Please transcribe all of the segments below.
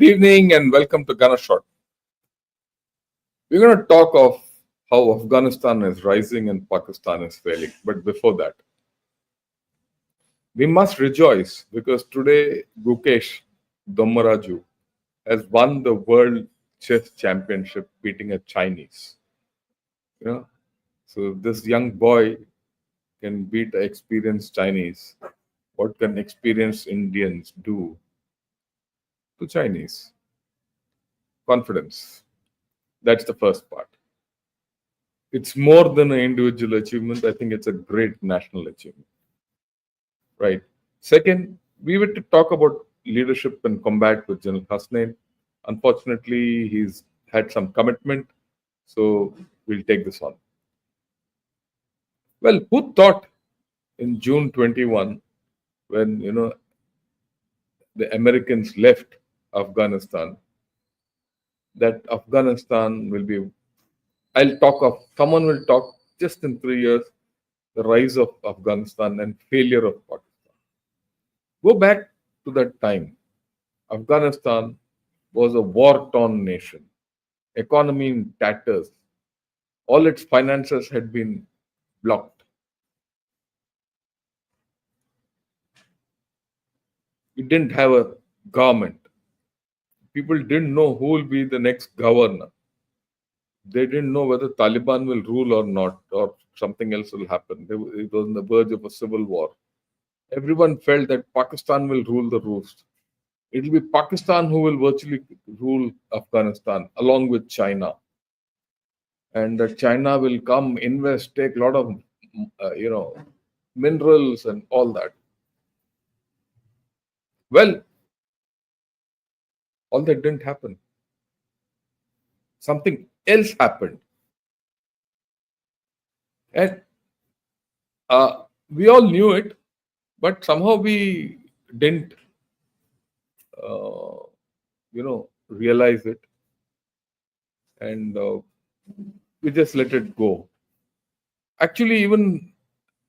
evening and welcome to Ghana Shot. We're going to talk of how Afghanistan is rising and Pakistan is failing. But before that, we must rejoice because today Gukesh Dommaraju has won the World Chess Championship beating a Chinese. So this young boy can beat an experienced Chinese. What can experienced Indians do to Chinese? Confidence. That's the first part. It's more than an individual achievement. I think it's a great national achievement. Right. Second, we were to talk about leadership and combat with General Hasnain. Unfortunately, he's had some commitment, so we'll take this on. Well, who thought in June 21, when the Americans left Afghanistan, that Afghanistan will be, someone will talk just in 3 years, the rise of Afghanistan and failure of Pakistan. Go back to that time. Afghanistan was a war-torn nation, economy in tatters. All its finances had been blocked. It didn't have a government. People didn't know who will be the next governor. They didn't know whether Taliban will rule or not, or something else will happen. It was on the verge of a civil war. Everyone felt that Pakistan will rule the roost. It will be Pakistan who will virtually rule Afghanistan along with China. And that China will come, invest, take a lot of, minerals and all that. Well, all that didn't happen. Something else happened. And we all knew it, but somehow we didn't, realize it. And we just let it go. Actually, even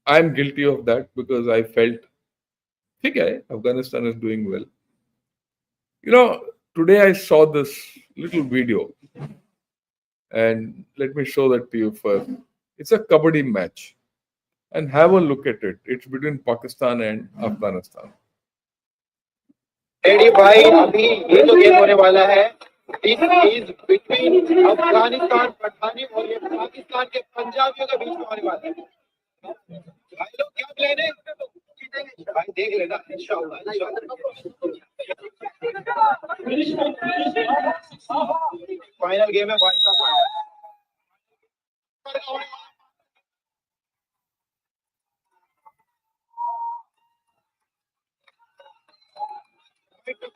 I'm guilty of that because I felt, okay, Afghanistan is doing well. Today I saw this little video, and let me show that to you first. It's a kabaddi match, and have a look at it. It's between Pakistan and Afghanistan. Ready भाई अभी ये जो game होने वाला है this is between Afghanistan Pathani और ये पाकिस्तान के पंजाबियों के बीच में होने वाला है भाई लोग क्या प्लान है भाई देख लेना इंशाल्लाह फाइनल गेम है भाई साहब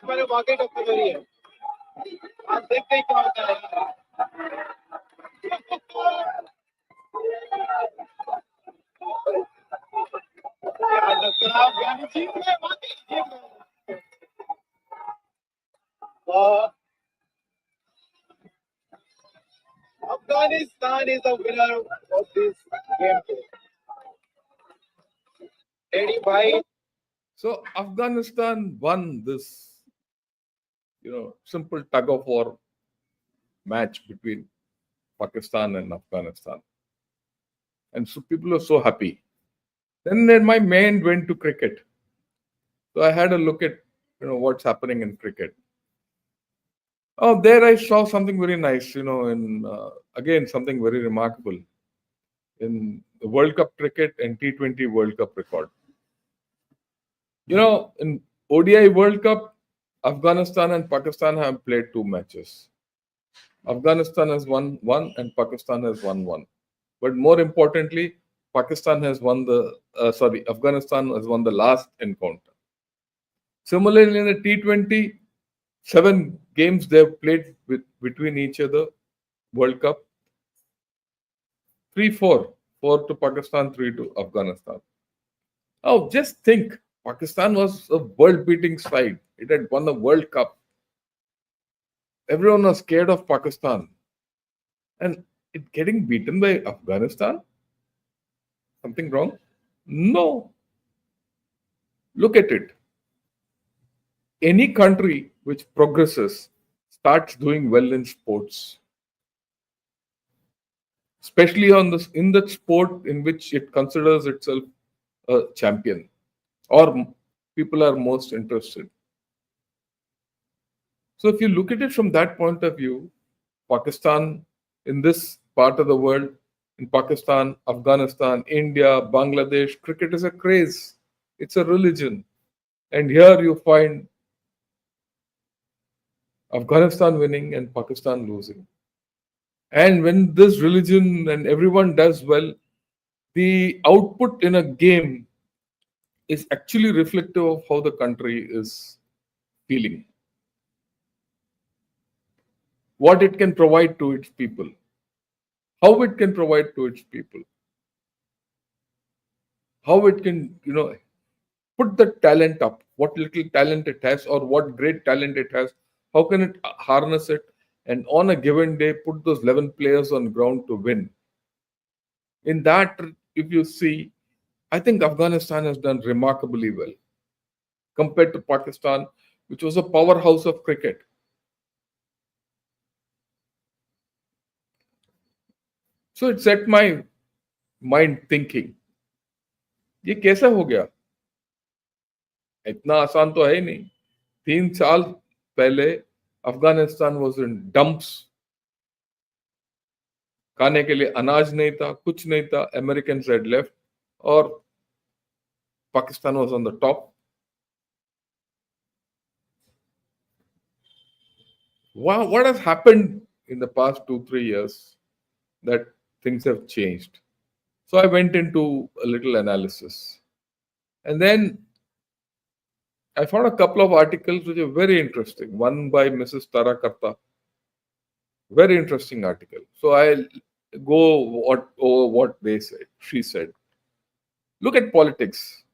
मैंने वाकई टक्कर करी है आज देखते ही क्या होता है Afghanistan is the winner of this game. Ready, bhai. So Afghanistan won this, simple tug of war match between Pakistan and Afghanistan. And so people are so happy. Then my mind went to cricket. So I had a look at, what's happening in cricket. Oh, there I saw something very nice, and again, something very remarkable in the World Cup cricket and T20 World Cup record. In ODI World Cup, Afghanistan and Pakistan have played 2 matches. Afghanistan has won 1 and Pakistan has won 1. But more importantly, Afghanistan has won the last encounter. Similarly, in the T20, 7 games they have played between each other, World Cup. 3-4. 4 to Pakistan, 3 to Afghanistan. Oh, just think. Pakistan was a world-beating side. It had won the World Cup. Everyone was scared of Pakistan. And it getting beaten by Afghanistan? Something wrong? No. Look at it. Any country which progresses starts doing well in sports, especially on this in the sport in which it considers itself a champion or people are most interested. So if you look at it from that point of view, Pakistan, in this part of the world, in Pakistan, Afghanistan, India, Bangladesh, cricket is a craze. It's a religion. And here you find Afghanistan winning and Pakistan losing. And when this religion and everyone does well, the output in a game is actually reflective of how the country is feeling, what it can provide to its people, how it can provide to its people, how it can, put the talent up, what little talent it has or what great talent it has, how can it harness it, and on a given day put those 11 players on ground to win. In that, if you see, I think Afghanistan has done remarkably well compared to Pakistan, which was a powerhouse of cricket. So it set my mind thinking, ये कैसा हो गया? इतना आसान तो है ही नहीं. 3 साल पहले अफगानिस्तान वॉज इन डंप्स, खाने के लिए अनाज नहीं था, कुछ नहीं था. अमेरिकन हैड लेफ्ट और Pakistan was on the top. What has happened in the past 2-3 years that things have changed? So I went into a little analysis, and then I found a couple of articles which are very interesting. One by Mrs. Tarakarta, very interesting article. So I'll go over what they said. She said, look at politics.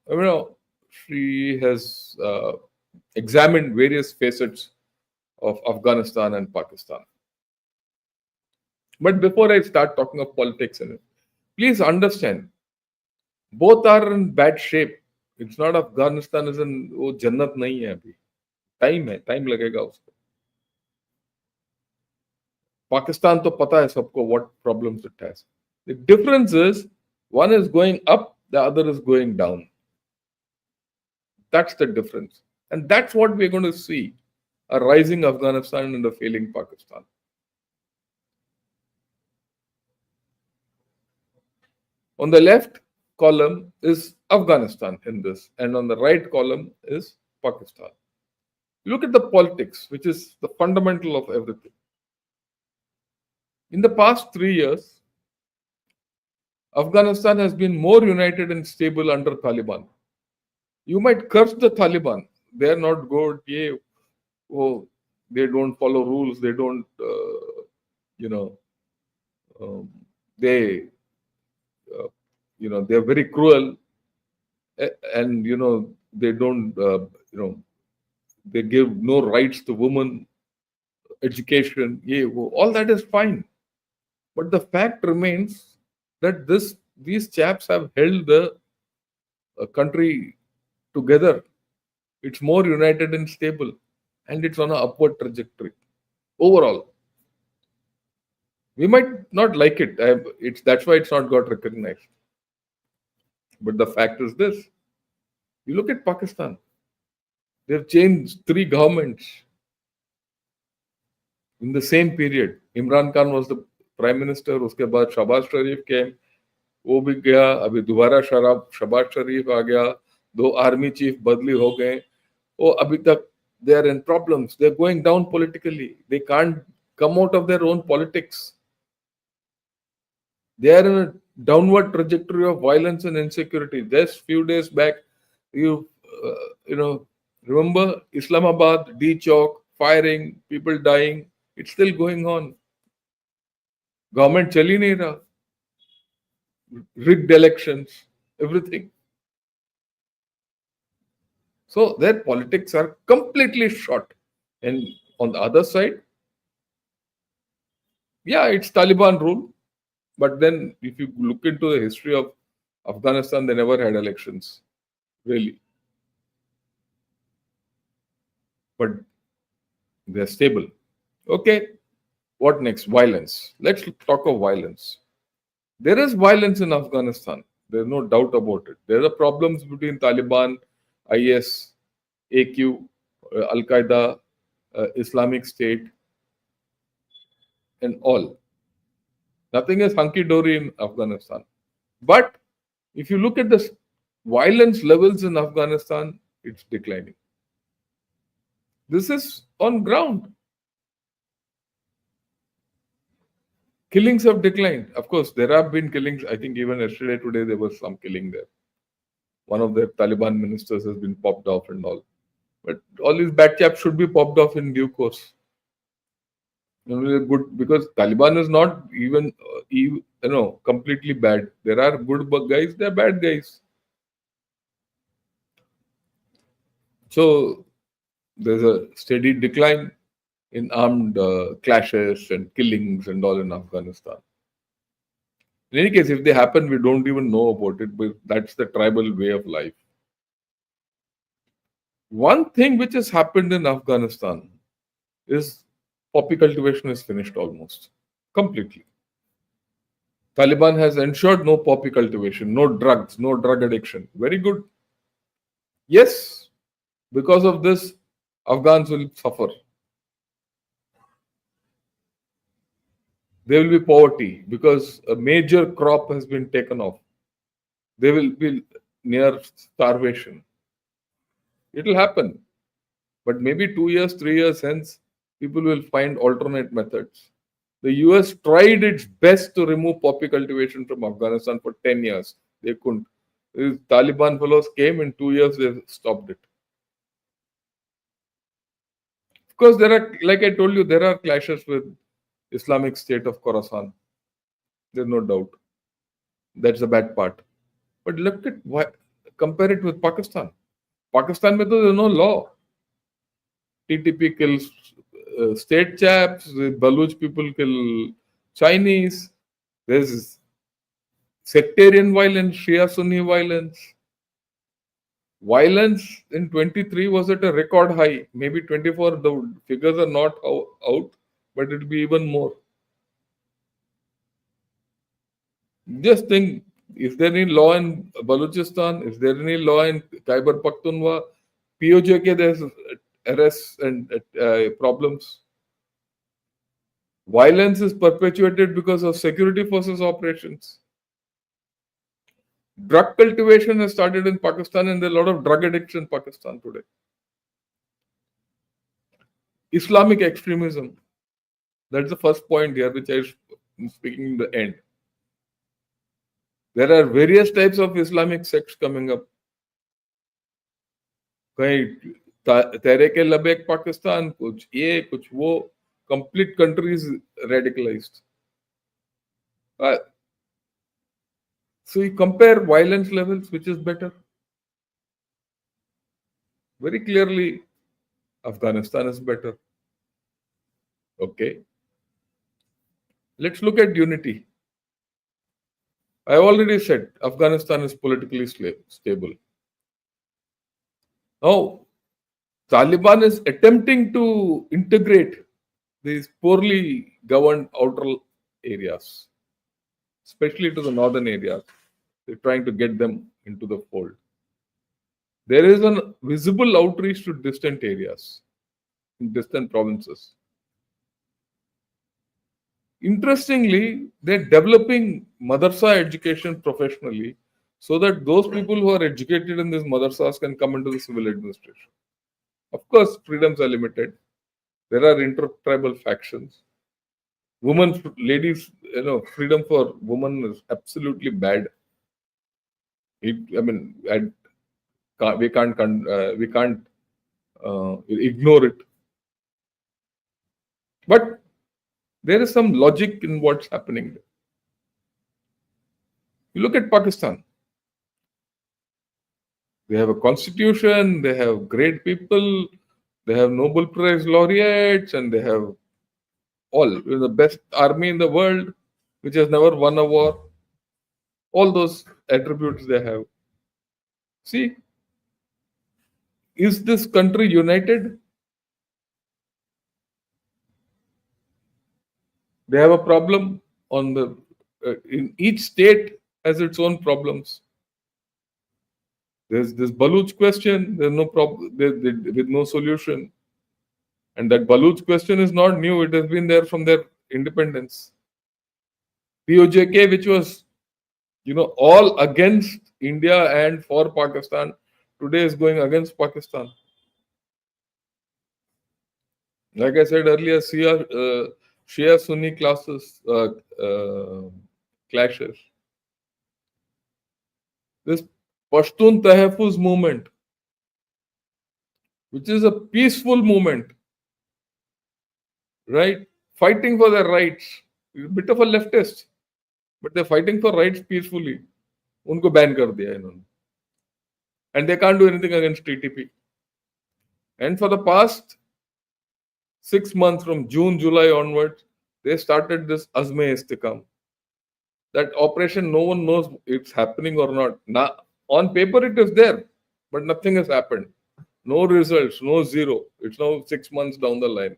She has examined various facets of Afghanistan and Pakistan. But before I start talking of politics in it, please understand, both are in bad shape. It's not Afghanistan is in वो जन्नत नहीं है अभी. Time है, time लगेगा उसको. पाकिस्तान तो पता है सबको what problems it has. The difference is one is going up, the other is going down. That's the difference. And that's what we're going to see, a rising Afghanistan and a failing Pakistan. On the left column is Afghanistan in this, and on the right column is Pakistan. Look at the politics, which is the fundamental of everything. In the past 3 years, Afghanistan has been more united and stable under Taliban. You might curse the Taliban. They are not good. They don't follow rules. They don't, they, they are very cruel, and they don't, they give no rights to women, education. All that is fine, but the fact remains that these chaps have held the country together. It's more united and stable, and it's on an upward trajectory overall. We might not like it. That's why it's not got recognized. But the fact is this: you look at Pakistan. They've changed 3 governments in the same period. Imran Khan was the prime minister. उसके बाद शहबाज शरीफ came. वो भी गया. अभी दोबारा शहबाज शरीफ आ गया. 2 army chief बदली हो गए. वो अभी तक they are in problems. They're going down politically. They can't come out of their own politics. They are in a downward trajectory of violence and insecurity. Just few days back, you remember Islamabad, D Chowk, firing, people dying. It's still going on. Government चल ही नहीं रहा. Rigged elections, everything. So their politics are completely short. And on the other side, yeah, it's Taliban rule. But then if you look into the history of Afghanistan, they never had elections, really. But they're stable. Okay, what next? Violence. Let's talk of violence. There is violence in Afghanistan. There's no doubt about it. There are problems between Taliban, IS, AQ, Al Qaeda, Islamic State, and all. Nothing is hunky dory in Afghanistan. But if you look at the violence levels in Afghanistan, it's declining. This is on ground. Killings have declined. Of course, there have been killings. I think even yesterday, today, there was some killing there. One of the Taliban ministers has been popped off and all. But all these bad chaps should be popped off in due course. Good because Taliban is not even completely bad. There are good guys, there are bad guys. So there's a steady decline in armed clashes and killings and all in Afghanistan. In any case, if they happen, we don't even know about it, but that's the tribal way of life. One thing which has happened in Afghanistan is poppy cultivation is finished almost completely. Taliban has ensured no poppy cultivation, no drugs, no drug addiction. Very good. Yes, because of this, Afghans will suffer. There will be poverty because a major crop has been taken off. They will be near starvation. It will happen. But maybe 2 years, 3 years hence, people will find alternate methods. The US tried its best to remove poppy cultivation from Afghanistan for 10 years. They couldn't. These Taliban fellows came in 2 years, they stopped it. Of course, there are, like I told you, there are clashes with Islamic State of Khorasan. There's no doubt. That's the bad part. But look at why, compare it with Pakistan. Pakistan, mein to there's no law. TTP kills state chaps, the Baluch people kill Chinese. There's sectarian violence, Shia Sunni violence. Violence in 23 was at a record high. Maybe 24, the figures are not out, but it'll be even more. Just think, is there any law in Balochistan? Is there any law in Khyber Pakhtunkhwa? POJK, there's arrests and problems. Violence is perpetuated because of security forces operations. Drug cultivation has started in Pakistan, and there's a lot of drug addicts in Pakistan today. Islamic extremism. That's the first point here, which I'm speaking in the end. There are various types of Islamic sects coming up. कहीं तहरीक लबैक पाकिस्तान, कुछ ये कुछ वो, complete countries radicalized. So you compare violence levels, which is better? Very clearly, Afghanistan is better. Okay. Let's look at unity. I already said Afghanistan is politically stable. Now, Taliban is attempting to integrate these poorly governed outer areas, especially to the northern areas. They're trying to get them into the fold. There is a visible outreach to distant areas, in distant provinces. Interestingly, they're developing madrasa education professionally so that those people who are educated in these madrasas can come into the civil administration. Of course, freedoms are limited. There are inter-tribal factions. Women, ladies, freedom for women is absolutely bad. We can't ignore it. But there is some logic in what's happening there. You look at Pakistan. They have a constitution, they have great people, they have Nobel Prize laureates, and they have all the best army in the world, which has never won a war. All those attributes they have. See, is this country united? They have a problem on the in each state has its own problems. There's this Baluch question. There's no problem with no solution, and that Baluch question is not new. It has been there from their independence. POJK, which was all against India and for Pakistan, today is going against Pakistan. Like I said earlier, Shia Sunni clashes. This Pashtun Tahaffuz movement, which is a peaceful movement, right? Fighting for their rights. A bit of a leftist, but they're fighting for rights peacefully. उनको ban कर दिया इन्होंने. And they can't do anything against TTP. And for the past 6 months, from June, July onwards, they started this Azme Istikam. That operation, no one knows it's happening or not. Now, on paper, it is there, but nothing has happened. No results, no zero. It's now 6 months down the line.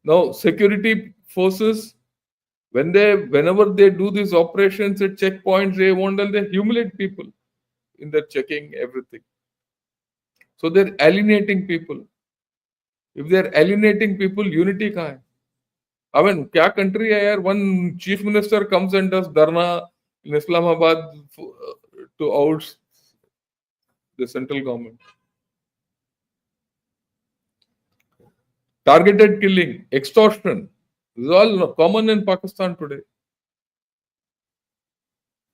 Now, security forces, whenever they do these operations at checkpoints, they humiliate people in their checking everything. So they're alienating people. If they're alienating people, unity kahan hai? I mean, kya country hai yaar? One chief minister comes and does dharna in Islamabad to oust the central government. Targeted killing, extortion. This is all common in Pakistan today.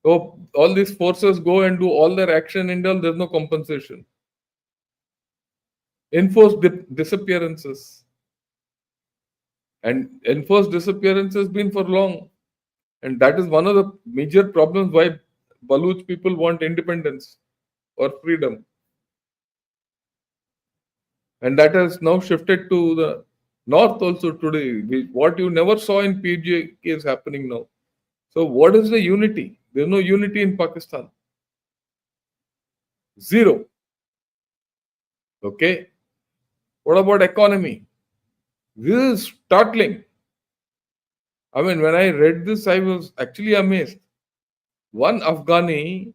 So all these forces go and do all their action in India, there's no compensation. Enforced disappearances. And enforced disappearance has been for long. And that is one of the major problems why Baluch people want independence or freedom. And that has now shifted to the north also today. What you never saw in PJK is happening now. So what is the unity? There's no unity in Pakistan. Zero. Okay. What about economy? This is startling. I mean, when I read this, I was actually amazed. One Afghani,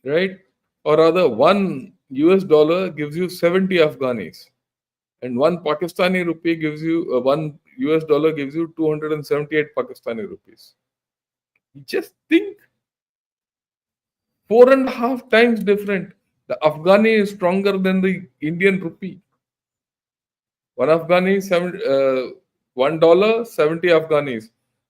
right, or rather one US dollar gives you 70 Afghanis, and one Pakistani rupee gives you, one US dollar gives you 278 Pakistani rupees. Just think, 4.5 times different. The Afghani is stronger than the Indian rupee. One Afghani, $1, 70 Afghanis.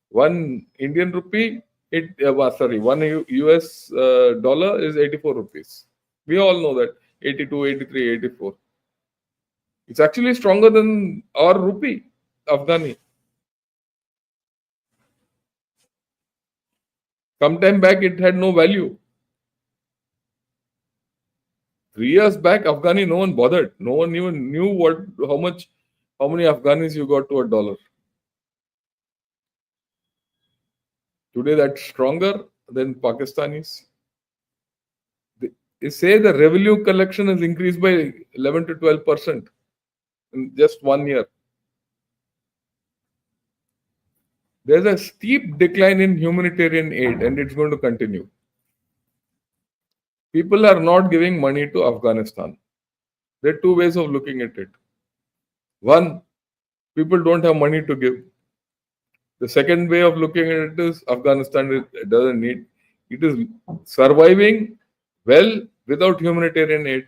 One Indian rupee, one US dollar is 84 rupees. We all know that 82, 83, 84. It's actually stronger than our rupee, Afghani. Some time back, it had no value. 3 years back, Afghani, no one bothered. No one even knew how many Afghanis you got to a dollar. Today, that's stronger than Pakistanis. They say the revenue collection has increased by 11 to 12% in just 1 year. There's a steep decline in humanitarian aid, and it's going to continue. People are not giving money to Afghanistan. There are two ways of looking at it. One, people don't have money to give. The second way of looking at it is Afghanistan doesn't need. It is surviving well without humanitarian aid.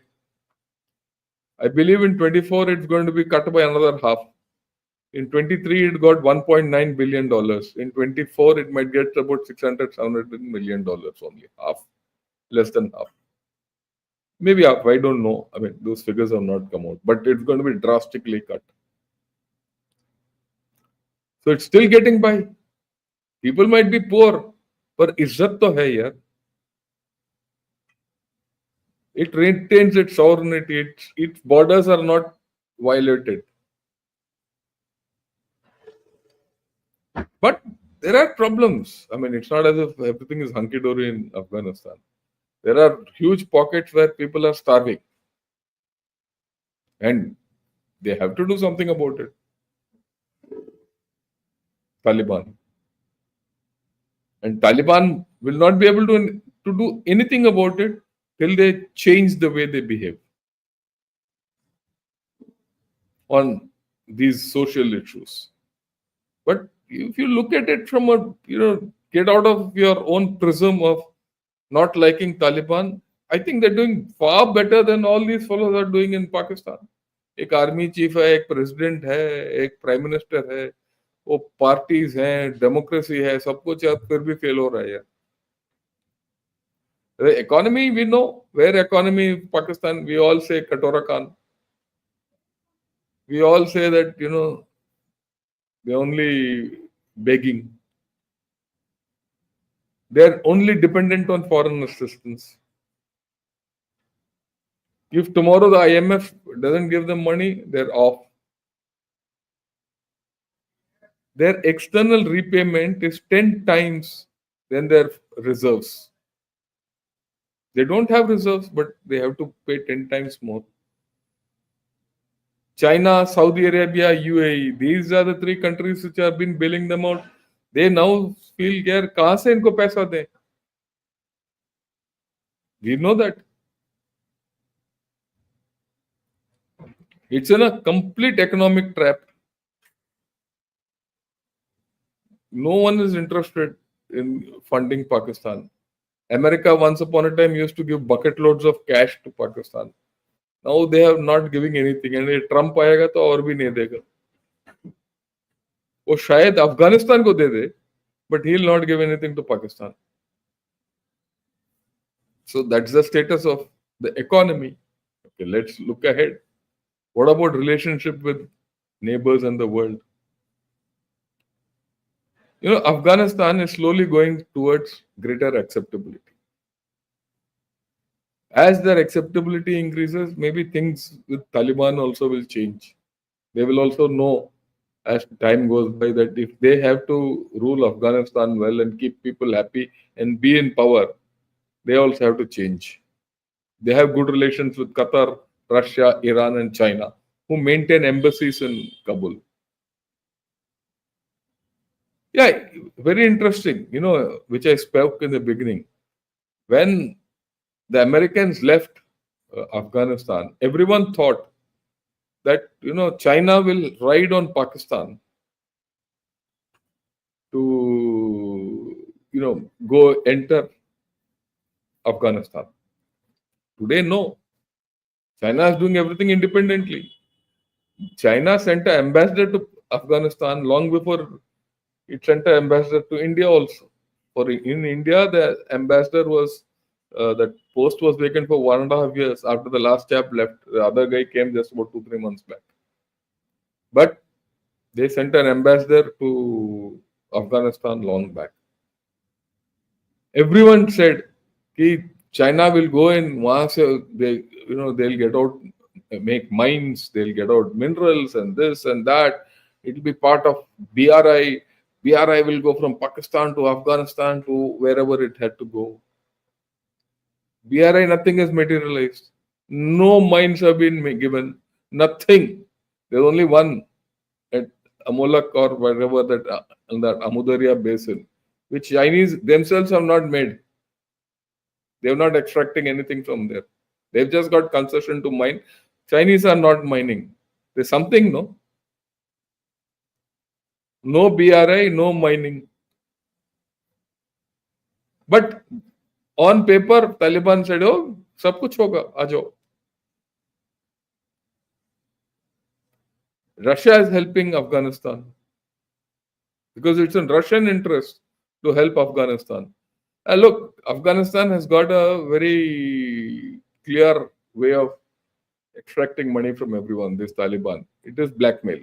I believe in 24 it's going to be cut by another half. In 23 it got $1.9 billion. In 24 it might get about $600-700 million only. Half. Less than half. Maybe half, I don't know. I mean, those figures have not come out. But it's going to be drastically cut. So it's still getting by. People might be poor, but izzat to hai yaar. It retains its sovereignty. Its borders are not violated. But there are problems. I mean, it's not as if everything is hunky-dory in Afghanistan. There are huge pockets where people are starving. And They have to do something about it. Taliban. And Taliban will not be able to do anything about it till they change the way they behave on these social issues. But if you look at it from a, get out of your own prism of not liking Taliban, I think they're doing far better than all these fellows are doing in Pakistan. एक army chief है, एक president है, एक prime minister है, वो parties हैं, democracy है, सब कुछ है, फिर भी फेल हो रहा है यार. The economy, we know where economy Pakistan, we all say Katora Khan. We all say that, they're only begging. They're only dependent on foreign assistance. If tomorrow the IMF doesn't give them money, they're off. Their external repayment is 10 times than their reserves. They don't have reserves, but they have to pay 10 times more. China, Saudi Arabia, UAE, these are the three countries which have been bailing them out. They now feel यार कहाँ से इनको पैसा दें? We know that. It's in a complete economic trap. No one is interested in funding Pakistan. America once upon a time used to give bucket loads of cash to Pakistan. Now they have not giving anything, and ये Trump आएगा तो और भी नहीं देगा. वो शायद अफगानिस्तान को दे दे, but he'll not give anything to Pakistan. So that's the status of the economy. Okay, let's look ahead. What about relationship with neighbors and the world? Afghanistan is slowly going towards greater acceptability. As their acceptability increases, maybe things with Taliban also will change. They will also know as time goes by that if they have to rule Afghanistan well and keep people happy and be in power, they also have to change. They have good relations with Qatar, Russia, Iran, and China, who maintain embassies in Kabul. Yeah, very interesting, which I spoke in the beginning. When the Americans left Afghanistan, everyone thought that, China will ride on Pakistan to, go enter Afghanistan. Today, no. China is doing everything independently. China sent an ambassador to Afghanistan long before it sent an ambassador to India also. For in India, the ambassador was that post was vacant for 1.5 years after the last chap left. The other guy came just about 2-3 months back. But they sent an ambassador to Afghanistan long back. Everyone said कि China will go in, वहाँ से they'll get out, make mines, they'll get out minerals and this and that. It'll be part of BRI. BRI will go from Pakistan to Afghanistan to wherever it had to go. BRI, nothing has materialized. No mines have been given. Nothing. There's only one at Amolak or wherever that in that Amudarya basin, which Chinese themselves have not made. They're not extracting anything from there. They've just got concession to mine. Chinese are not mining. There's something, no? No BRI, no mining. But on paper, Taliban said, oh, सब कुछ होगा, आ जाओ. Russia is helping Afghanistan because it's in Russian interest to help Afghanistan. Look, Afghanistan has got a very clear way of extracting money from everyone, this Taliban. It is blackmail.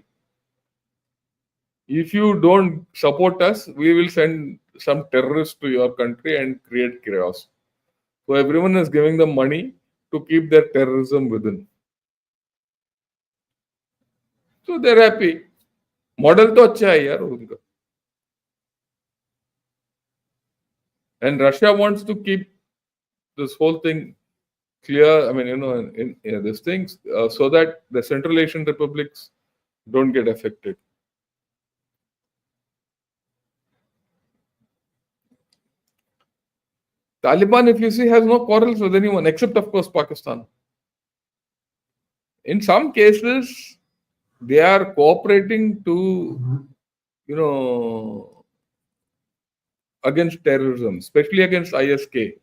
If you don't support us, we will send some terrorists to your country and create chaos. So everyone is giving them money to keep their terrorism within. So they're happy. Model तो अच्छा है यार उनका. And Russia wants to keep this whole thing clear. I mean, in these things, so that the Central Asian republics don't get affected. Taliban, if you see, has no quarrels with anyone except, of course, Pakistan. In some cases, they are cooperating to, you know, against terrorism, especially against ISK,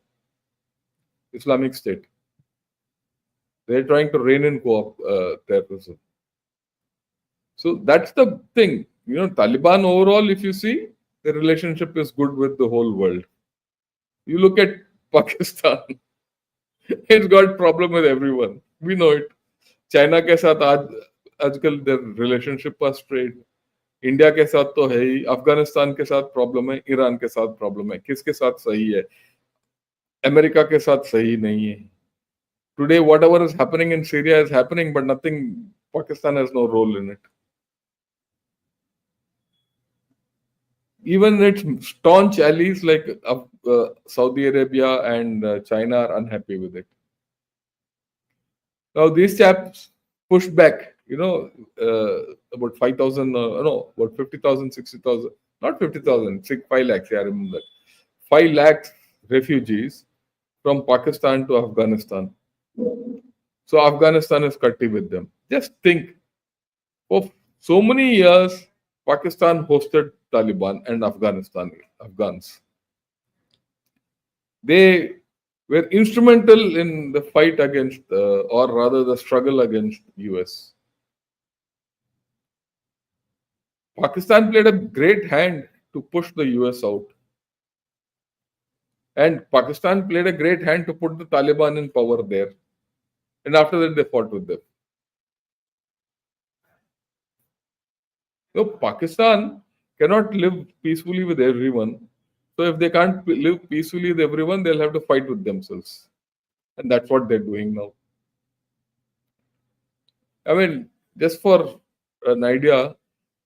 Islamic State. They're trying to rein in terrorism. So that's the thing. Taliban overall, if you see, the relationship is good with the whole world. You look at Pakistan, it's got problem with everyone. We know it. China के साथ आजकल the relationship was straight. India के साथ तो है ही, अफगानिस्तान के साथ problem है, ईरान के साथ प्रॉब्लम है, किसके साथ सही है? अमेरिका के साथ सही नहीं है. Today, whatever is happening in Syria is happening, but nothing. Pakistan has no role in it. Even its staunch allies like Saudi Arabia and China are unhappy with it. Now these chaps pushed back, about 5,000, no, about 50,000, 60,000, not 50,000, 5 lakhs, I remember that. 5 lakhs refugees from Pakistan to Afghanistan. So Afghanistan is cutty with them. Just think, for so many years, Pakistan hosted Taliban and Afghans. They were instrumental in the fight against, or rather the struggle against US. Pakistan played a great hand to push the US out. And Pakistan played a great hand to put the Taliban in power there. And after that, they fought with them. Pakistan cannot live peacefully with everyone. So if they can't live peacefully with everyone, they'll have to fight with themselves. And that's what they're doing now. I mean, just for an idea,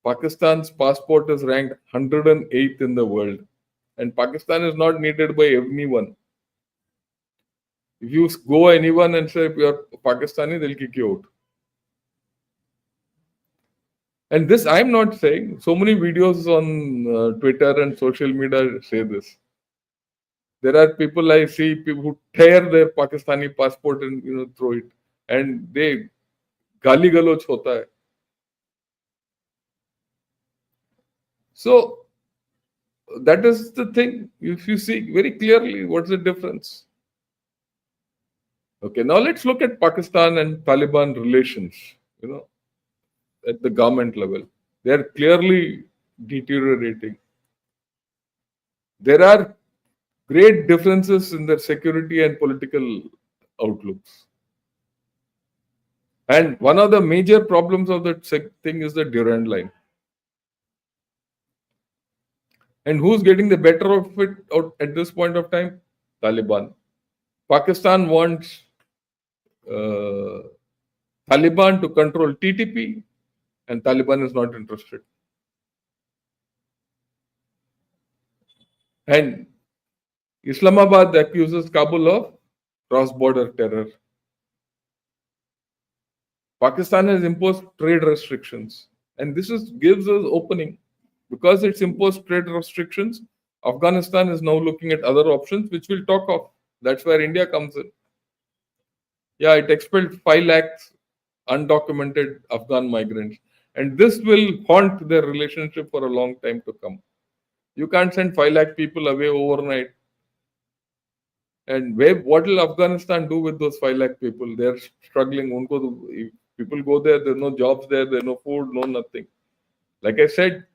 Pakistan's passport is ranked 108th in the world. And Pakistan is not needed by anyone. If you go anyone and say you're Pakistani, they'll kick you out. And this I'm not saying. So many videos on Twitter and social media say this. There are people I see, people who tear their Pakistani passport and throw it, and they गाली गलौज होता है. So that is the thing. If you see very clearly, what's the difference? Okay, now let's look at Pakistan and Taliban relations. At the government level, they are clearly deteriorating. There are great differences in their security and political outlooks. And one of the major problems of that thing is the Durand line. And who's getting the better of it out at this point of time? Taliban. Pakistan wants Taliban to control TTP, and Taliban is not interested. And Islamabad accuses Kabul of cross-border terror. Pakistan has imposed trade restrictions, and this gives us opening. Because it's imposed trade restrictions, Afghanistan is now looking at other options, which we'll talk of. That's where India comes in. Yeah, it expelled 5 lakhs undocumented Afghan migrants, and this will haunt their relationship for a long time to come. You can't send 5 lakh people away overnight. And what will Afghanistan do with those 5 lakh people? They're struggling. If people go there, there's no jobs there, there's no food, no nothing. Like I said,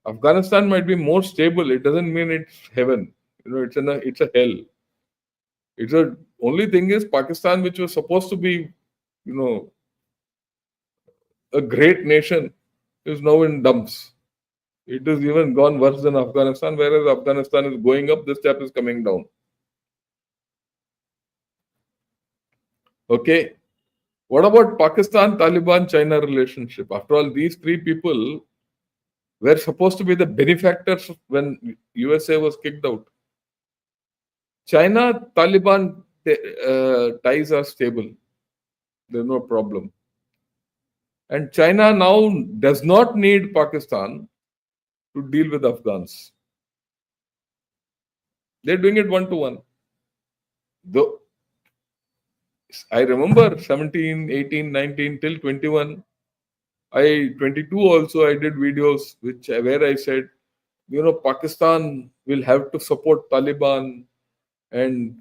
Afghanistan might be more stable. It doesn't mean it's heaven. It's a hell. Only thing is Pakistan, which was supposed to be, a great nation, is now in dumps. It has even gone worse than Afghanistan, whereas Afghanistan is going up, this chap is coming down. Okay. What about Pakistan, Taliban, China relationship? After all, these three people were supposed to be the benefactors when USA was kicked out. China, Taliban ties are stable. There's no problem. And China now does not need Pakistan to deal with Afghans. They're doing it one to one. Though I remember 17, 18, 19 till 21. I 22 also I did videos which where I said, Pakistan will have to support Taliban, and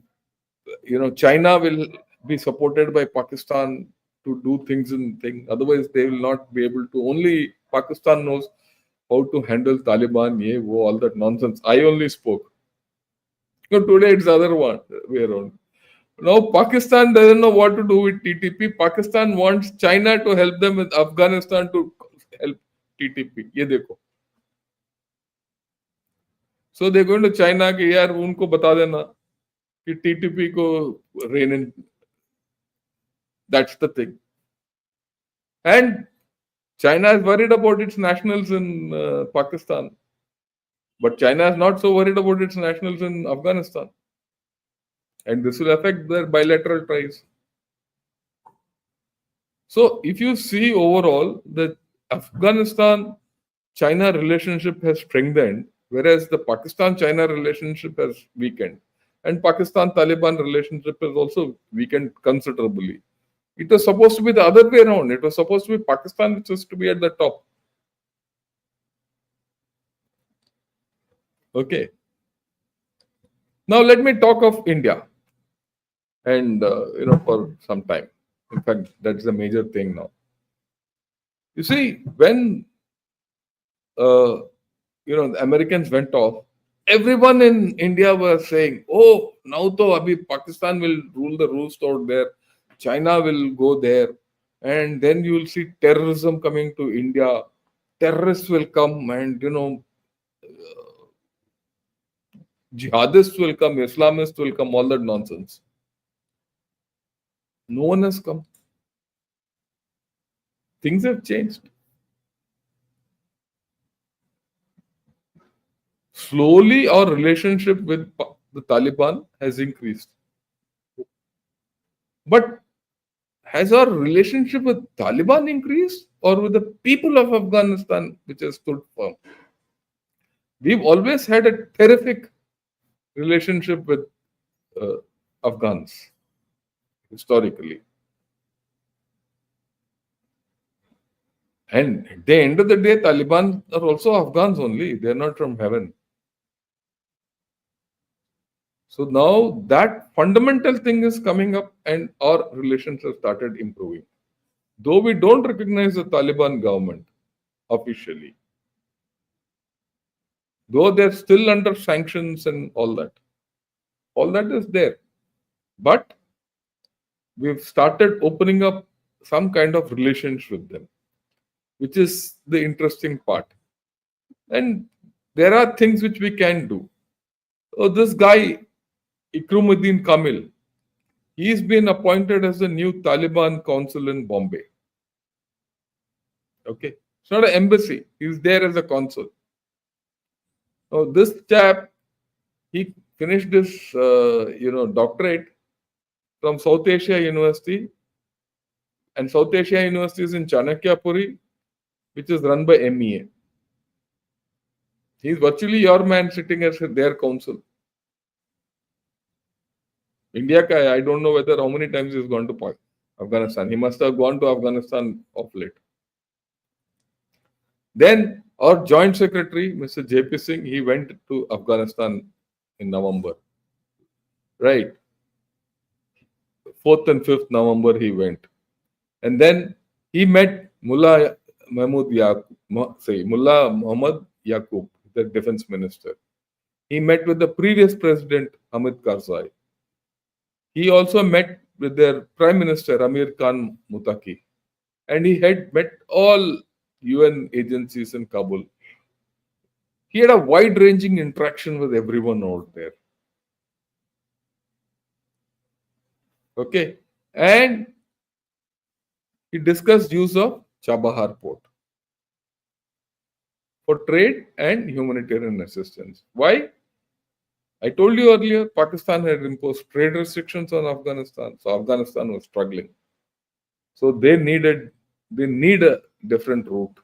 China will be supported by Pakistan to do things and thing. Otherwise, they will not be able to. Only Pakistan knows how to handle Taliban. Yeah, all that nonsense. I only spoke. Today it's the other one way around. Now Pakistan doesn't know what to do with TTP. Pakistan wants China to help them with Afghanistan to help TTP. ये देखो. So they're going to China कि यार उनको बता देना कि TTP को rein in. That's the thing. And China is worried about its nationals in Pakistan. But China is not so worried about its nationals in Afghanistan. And this will affect their bilateral ties. So if you see overall, the Afghanistan-China relationship has strengthened, whereas the Pakistan-China relationship has weakened. And Pakistan-Taliban relationship has also weakened considerably. It was supposed to be the other way around. It was supposed to be Pakistan which was to be at the top. Okay. Now let me talk of India. And, for some time. In fact, that's the major thing now. You see, when, the Americans went off, everyone in India was saying, oh, now to abhi Pakistan will rule the roost out there. China will go there. And then you will see terrorism coming to India. Terrorists will come and, jihadists will come, Islamists will come, all that nonsense. No one has come. Things have changed. Slowly, our relationship with the Taliban has increased. But has our relationship with Taliban increased or with the people of Afghanistan, which has stood firm? We've always had a terrific relationship with Afghans, historically. And at the end of the day, Taliban are also Afghans only. They're not from heaven. So now that fundamental thing is coming up and our relations have started improving. Though we don't recognize the Taliban government officially, though they're still under sanctions and all that is there. But we've started opening up some kind of relations with them, which is the interesting part. And there are things which we can do. So this guy, Ikrumuddin Kamil, he's been appointed as the new Taliban consul in Bombay. Okay. It's not an embassy. He's there as a consul. Now, this chap, he finished his, doctorate from South Asia University. And South Asia University is in Chanakyapuri, which is run by MEA. He's virtually your man sitting as their consul. India, I don't know whether how many times he's gone to Afghanistan. He must have gone to Afghanistan of late. Then our Joint Secretary, Mr. JP Singh, he went to Afghanistan in November. Right. 4th and 5th November he went. And then he met Mullah Muhammad Yaqub, the defense minister. He met with the previous president, Hamid Karzai. He also met with their prime minister, Amir Khan Mutaki. And he had met all UN agencies in Kabul. He had a wide-ranging interaction with everyone out there. Okay. And he discussed use of Chabahar port for trade and humanitarian assistance. Why? I told you earlier, Pakistan had imposed trade restrictions on Afghanistan, so Afghanistan was struggling. So they need a different route,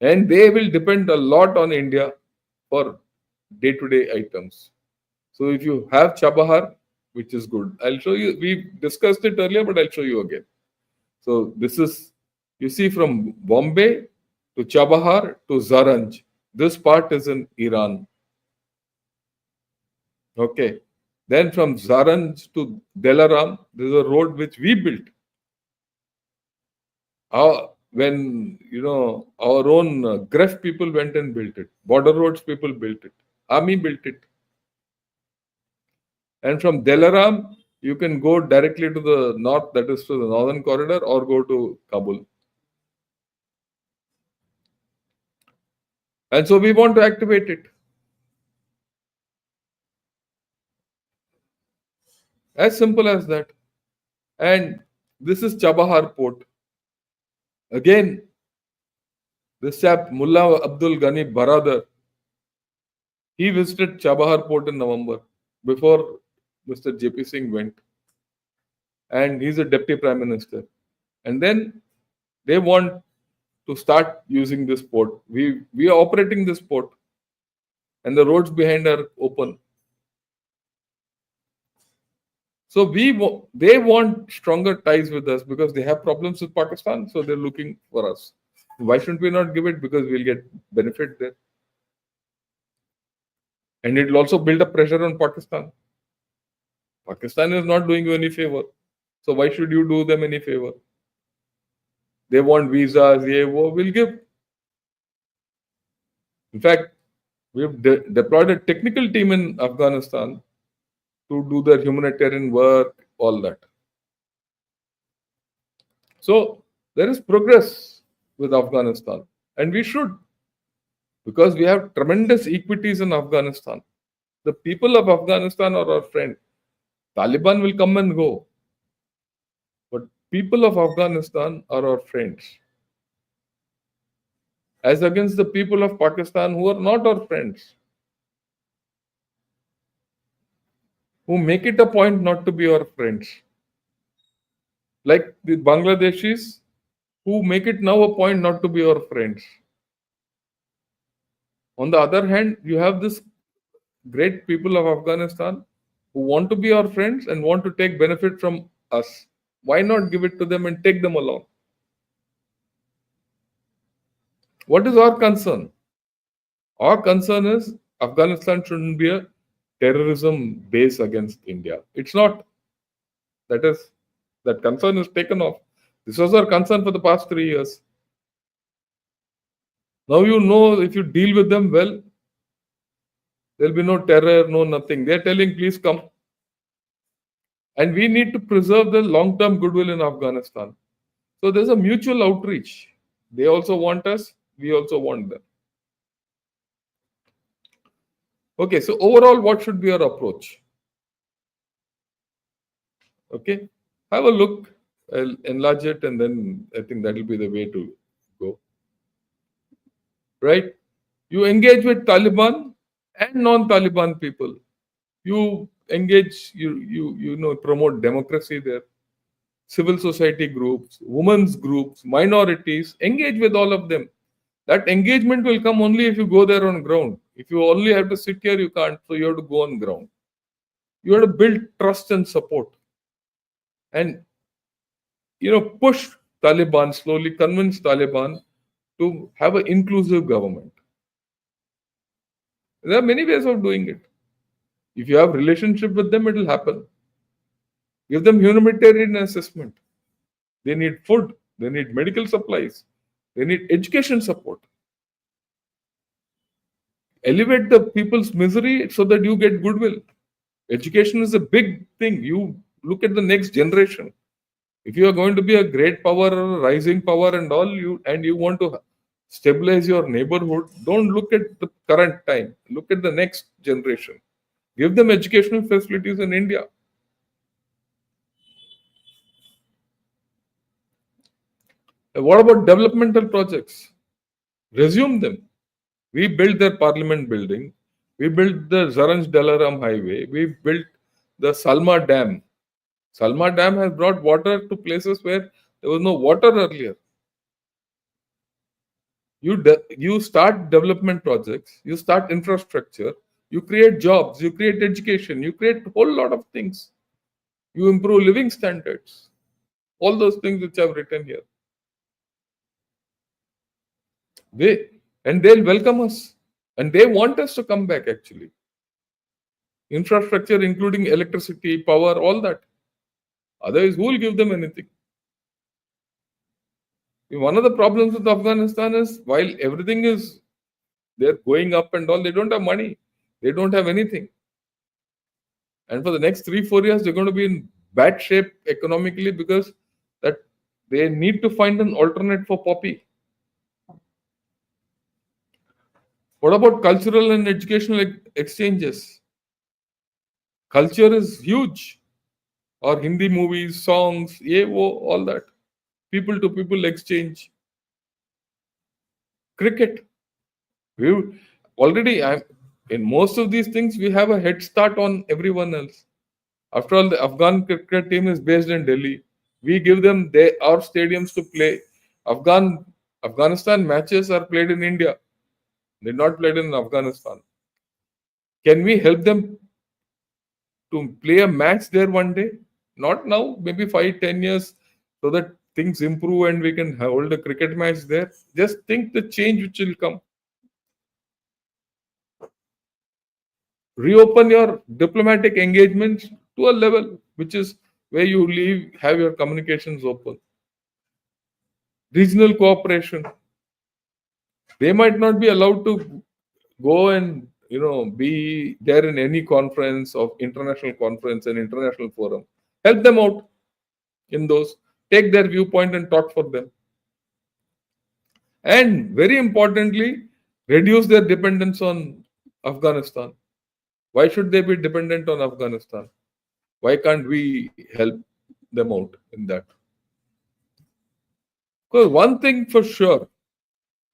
and they will depend a lot on India for day-to-day items. So if you have Chabahar, which is good, I'll show you. We discussed it earlier, but I'll show you again. So this is, you see, from Bombay to Chabahar to Zaranj. This part is in Iran. Okay. Then from Zaranj to Delaram, there's a road which we built. When our own Gref people went and built it, border roads people built it, army built it, and from Delaram you can go directly to the north, that is to the northern corridor, or go to Kabul. And so we want to activate it. As simple as that. And this is Chabahar port. Again, this chap, Mullah Abdul Ghani Baradar, he visited Chabahar port in November before Mr. JP Singh went. And he's a deputy prime minister. And then they want to start using this port. We are operating this port, and the roads behind are open. So they want stronger ties with us because they have problems with Pakistan. So they're looking for us. Why shouldn't we not give it? Because we'll get benefit there, and it will also build up pressure on Pakistan. Pakistan is not doing you any favor, so why should you do them any favor? They want visas. Yeah, we'll give. In fact, we've deployed a technical team in Afghanistan to do their humanitarian work, all that. So there is progress with Afghanistan, and we should, because we have tremendous equities in Afghanistan. The people of Afghanistan are our friend. Taliban will come and go, but people of Afghanistan are our friends, as against the people of Pakistan who are not our friends, who make it a point not to be our friends. Like the Bangladeshis, who make it now a point not to be our friends. On the other hand, you have this great people of Afghanistan who want to be our friends and want to take benefit from us. Why not give it to them and take them along? What is our concern? Our concern is Afghanistan shouldn't be a terrorism base against India. It's not. That concern is taken off. This was our concern for the past 3 years. Now you know, if you deal with them well, there'll be no terror, no nothing. They're telling, please come. And we need to preserve the long-term goodwill in Afghanistan. So there's a mutual outreach. They also want us, we also want them. Okay, so overall, what should be our approach? Okay, have a look, I'll enlarge it, and then I think that will be the way to go. Right? You engage with Taliban and non-Taliban people. You engage, promote democracy there. Civil society groups, women's groups, minorities, engage with all of them. That engagement will come only if you go there on ground. If you only have to sit here, you can't. So you have to go on ground. You have to build trust and support. And, push Taliban, slowly convince Taliban to have an inclusive government. There are many ways of doing it. If you have relationship with them, it will happen. Give them humanitarian assessment. They need food. They need medical supplies. They need education support. Elevate the people's misery so that you get goodwill. Education is a big thing. You look at the next generation. If you are going to be a great power or a rising power and all, you want to stabilize your neighborhood, don't look at the current time. Look at the next generation. Give them educational facilities in India. What about developmental projects? Resume them. We built their parliament building. We built the Zaranj Dalaram highway. We built the Salma Dam. Salma Dam has brought water to places where there was no water earlier. You start development projects, you start infrastructure, you create jobs, you create education, you create a whole lot of things. You improve living standards. All those things which I've written here. They and they'll welcome us. And they want us to come back actually. Infrastructure, including electricity, power, all that. Otherwise, who will give them anything? One of the problems with Afghanistan is while everything is they're going up and all, they don't have money. They don't have anything. And for the next 3-4 years, they're going to be in bad shape economically because that they need to find an alternate for poppy. What about cultural and educational exchanges? Culture is huge. Or Hindi movies, songs, all that. People to people exchange. Cricket. We already, in most of these things, we have a head start on everyone else. After all, the Afghan cricket team is based in Delhi. We give them our stadiums to play. Afghanistan matches are played in India. They're not played in Afghanistan. Can we help them to play a match there one day? Not now, maybe 5-10 years, so that things improve and we can hold a cricket match there. Just think the change which will come. Reopen your diplomatic engagements to a level which is where you have your communications open. Regional cooperation. They might not be allowed to go and be there in any conference of international conference and international forum. Help them out in those. Take their viewpoint and talk for them. And very importantly, reduce their dependence on Afghanistan. Why should they be dependent on Afghanistan? Why can't we help them out in that? Because one thing for sure,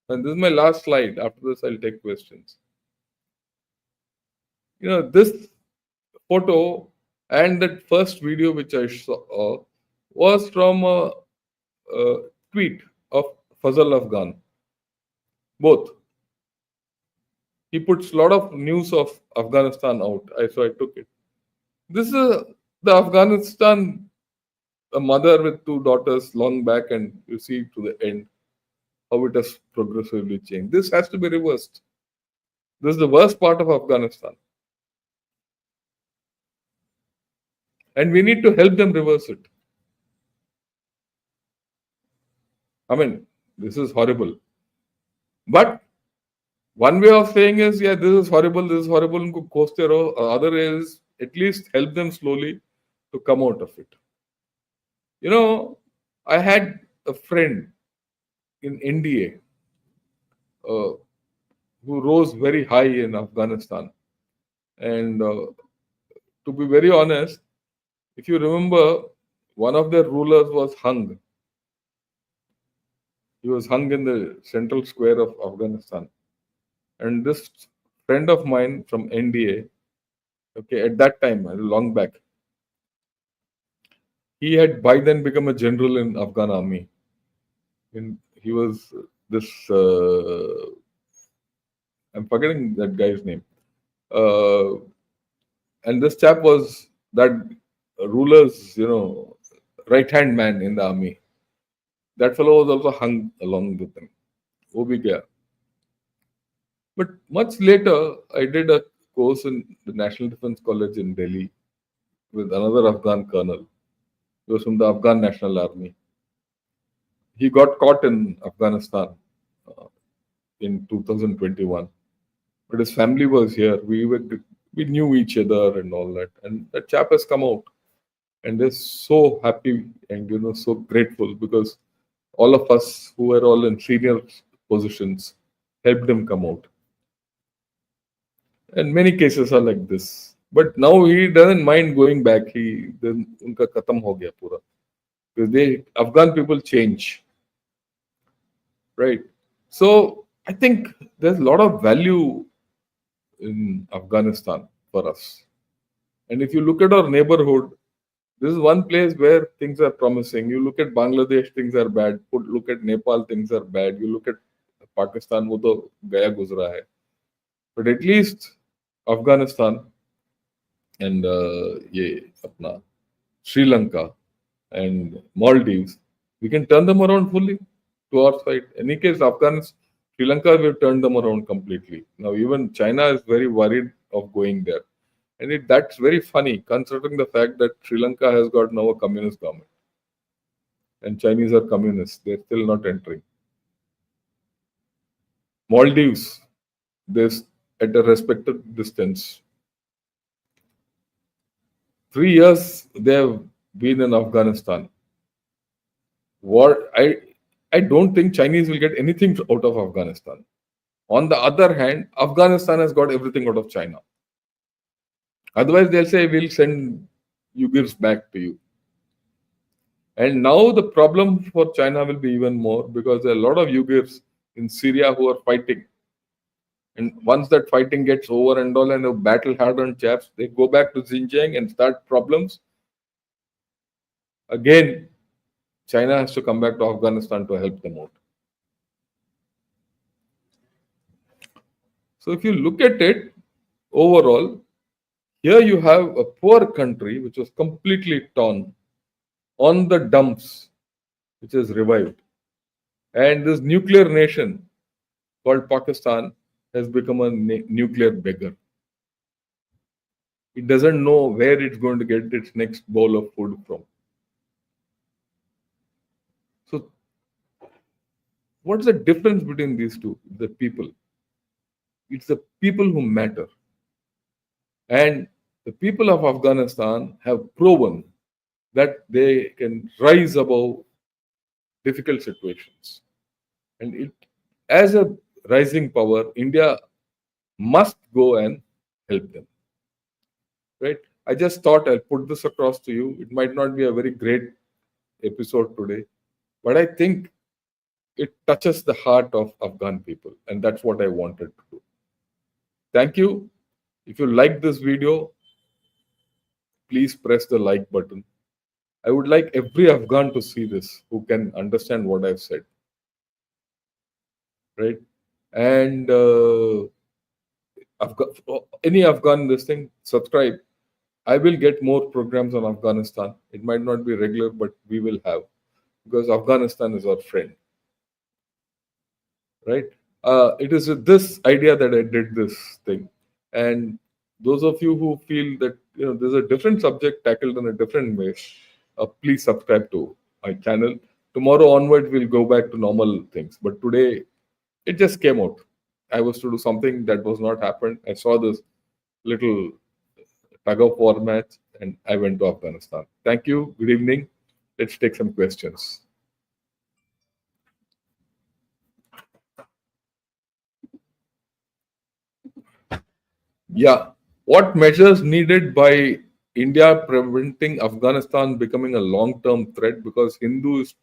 and this is my last slide. After this, I'll take questions. This photo and that first video which I saw was from a tweet of Fazal Afghan. Both. He puts a lot of news of Afghanistan out. So I took it. This is the Afghanistan, a mother with 2 daughters long back, and you see to the end how it has progressively changed. This has to be reversed. This is the worst part of Afghanistan. And we need to help them reverse it. I mean, this is horrible. But one way of saying is, this is horrible, unko other is at least help them slowly to come out of it. I had a friend in India who rose very high in Afghanistan. And to be very honest, if you remember, one of their rulers was hung. He was hung in the central square of Afghanistan. And this friend of mine from NDA, at that time, long back, he had by then become a general in Afghan army. And he was this, I'm forgetting that guy's name. And this chap was that ruler's, right-hand man in the army. That fellow was also hung along with him. Wo bhi gaya. But much later, I did a course in the National Defense College in Delhi with another Afghan colonel. He was from the Afghan National Army. He got caught in Afghanistan in 2021. But his family was here. We knew each other and all that. And that chap has come out. And they're so happy and so grateful because all of us who were all in senior positions helped him come out. And many cases are like this. But now he doesn't mind going back. Unka khatam ho gaya pura. Because Afghan people change. Right. So I think there's a lot of value in Afghanistan for us. And if you look at our neighborhood, this is one place where things are promising. You look at Bangladesh, things are bad. Look at Nepal, things are bad. You look at Pakistan, wo to gaya guzra hai. But at least Afghanistan and ye apna Sri Lanka and Maldives, we can turn them around fully to our side. In any case, Afghanistan, Sri Lanka, we've turned them around completely. Now, even China is very worried of going there. And that's very funny considering the fact that Sri Lanka has got now a communist government and Chinese are communists. They're still not entering. Maldives, this at a respected distance. 3 years they have been in Afghanistan. What I don't think Chinese will get anything out of Afghanistan. On the other hand, Afghanistan has got everything out of China. Otherwise, they'll say we'll send Uyghurs back to you. And now the problem for China will be even more because there are a lot of Uyghurs in Syria who are fighting. And once that fighting gets over and all and the battle hardened chaps, they go back to Xinjiang and start problems. Again, China has to come back to Afghanistan to help them out. So if you look at it overall, here you have a poor country which was completely torn on the dumps, which is revived. And this nuclear nation called Pakistan has become a nuclear beggar. It doesn't know where it's going to get its next bowl of food from. So, what's the difference between these two? The people. It's the people who matter. And the people of Afghanistan have proven that they can rise above difficult situations. And it, as a rising power, India must go and help them. Right? I just thought I'll put this across to you. It might not be a very great episode today, but I think it touches the heart of Afghan people, and that's what I wanted to do. Thank you. If you like this video, please press the like button. I would like every Afghan to see this who can understand what I've said. Right? And any Afghan listening, subscribe. I will get more programs on Afghanistan. It might not be regular, but we will have because Afghanistan is our friend. Right? It is with this idea that I did this thing. And those of you who feel that there's a different subject tackled in a different way, please subscribe to my channel. Tomorrow onward, we'll go back to normal things. But today, it just came out. I was to do something that was not happened. I saw this little tug of war match, and I went to Afghanistan. Thank you. Good evening. Let's take some questions. Yeah. What measures needed by India preventing Afghanistan becoming a long-term threat because Hindu is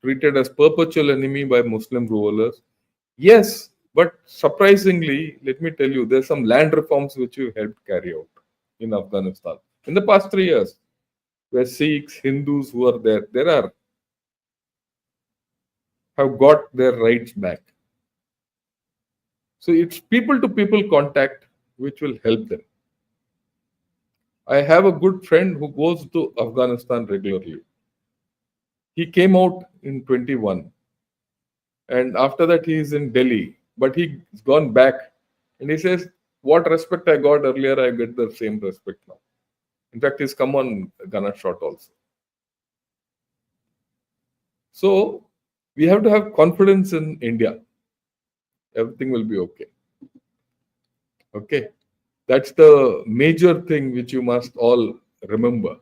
treated as perpetual enemy by Muslim rulers? Yes, but surprisingly, let me tell you, there's some land reforms which you helped carry out in Afghanistan in the past 3 years, where Sikhs, Hindus who are there have got their rights back. So it's people to people contact which will help them. I have a good friend who goes to Afghanistan regularly. He came out in 21 and after that he is in Delhi, but he's gone back and he says, what respect I got earlier, I get the same respect now. In fact, he's come on Gunner Shot also. So we have to have confidence in India. Everything will be okay. Okay. That's the major thing which you must all remember.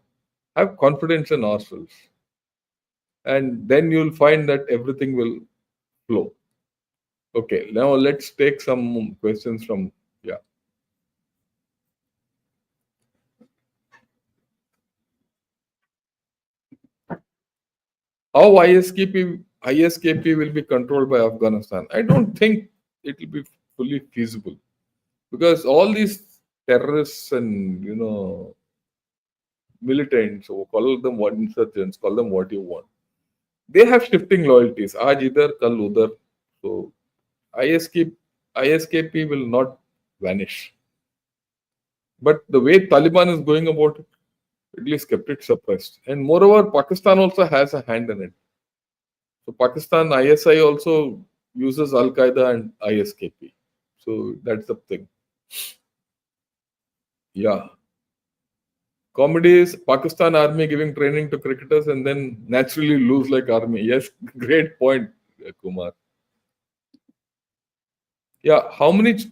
Have confidence in ourselves. And then you'll find that everything will flow. Okay, now let's take some questions from, yeah. How ISKP will be controlled by Afghanistan? I don't think it will be fully feasible because all these terrorists and militants, or call them what, insurgents, call them what you want. They have shifting loyalties. Aaj idhar, kal udhar. So ISK, ISKP will not vanish. But the way Taliban is going about it, at least kept it suppressed. And moreover, Pakistan also has a hand in it. So Pakistan ISI also uses Al Qaeda and ISKP. So that's the thing. Yeah. Comedy is Pakistan army giving training to cricketers and then naturally lose like army. Yes, great point, Kumar. Yeah, how much